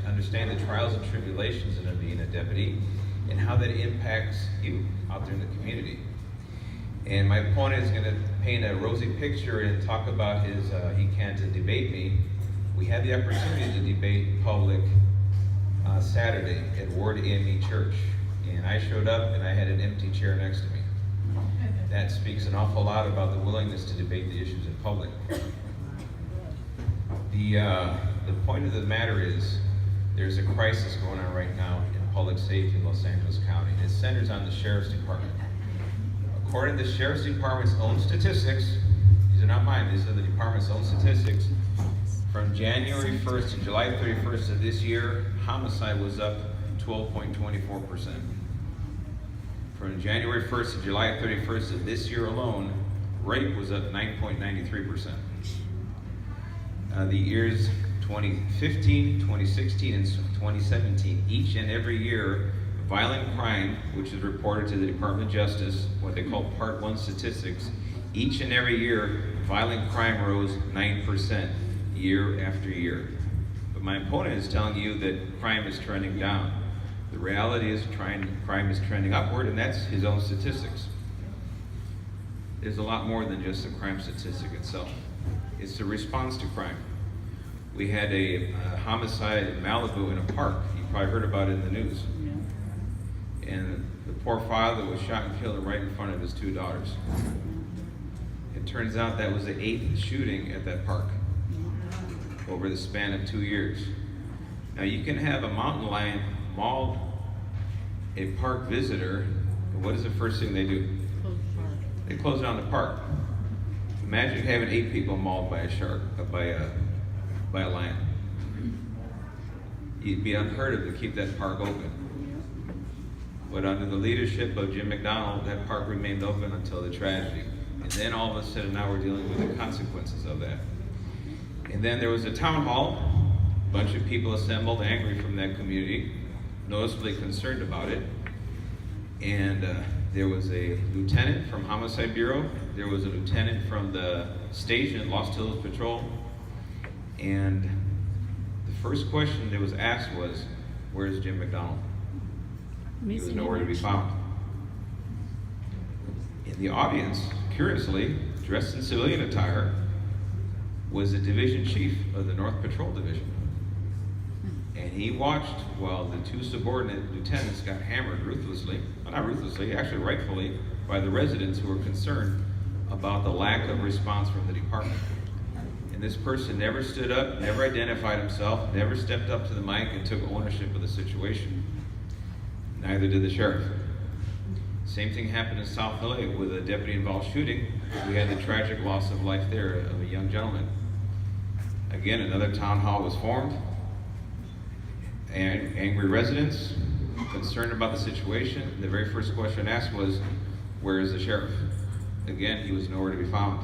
understand the trials and tribulations of being a deputy and how that impacts you out there in the community. And my opponent is going to paint a rosy picture and talk about his, he can't debate me. We had the opportunity to debate public Saturday at Ward AME Church. And I showed up and I had an empty chair next to me. That speaks an awful lot about the willingness to debate the issues in public. The point of the matter is there's a crisis going on right now in public safety in Los Angeles County. And it centers on the Sheriff's Department. According to the Sheriff's Department's own statistics, these are not mine, these are the department's own statistics, from January 1st to July 31st of this year, homicide was up 12.24%. From January 1st to July 31st of this year alone, rape was up 9.93%. The years 2015, 2016, and 2017, each and every year, violent crime, which is reported to the Department of Justice, what they call Part 1 statistics, each and every year, violent crime rose 9% year after year. But my opponent is telling you that crime is trending down. The reality is crime is trending upward, and that's his own statistics. There's a lot more than just the crime statistic itself. It's the response to crime. We had a homicide in Malibu in a park. You probably heard about it in the news. And the poor father was shot and killed right in front of his two daughters. It turns out that was the 8th shooting at that park over the span of 2 years. Now you can have a mountain lion maul a park visitor, and what is the first thing they do? They close down the park. Imagine having 8 people mauled by a shark, by a lion. It'd be unheard of to keep that park open. But under the leadership of Jim McDonnell, that park remained open until the tragedy. And then all of a sudden now we're dealing with the consequences of that. And then there was a town hall, a bunch of people assembled, angry from that community, noticeably concerned about it. And there was a lieutenant from Homicide Bureau, there was a lieutenant from the station, Lost Hills Patrol, and the first question that was asked was, where's Jim McDonnell? He was nowhere to be found. In the audience, curiously, dressed in civilian attire, was the division chief of the North Patrol Division. And he watched while the 2 subordinate lieutenants got hammered ruthlessly, well, not ruthlessly, actually rightfully, by the residents who were concerned about the lack of response from the department. And this person never stood up, never identified himself, never stepped up to the mic and took ownership of the situation. Neither did the sheriff. Same thing happened in South LA with a deputy-involved shooting. We had the tragic loss of life there of a young gentleman. Again, another town hall was formed. And angry residents, concerned about the situation. The very first question asked was, where is the sheriff? Again, he was nowhere to be found.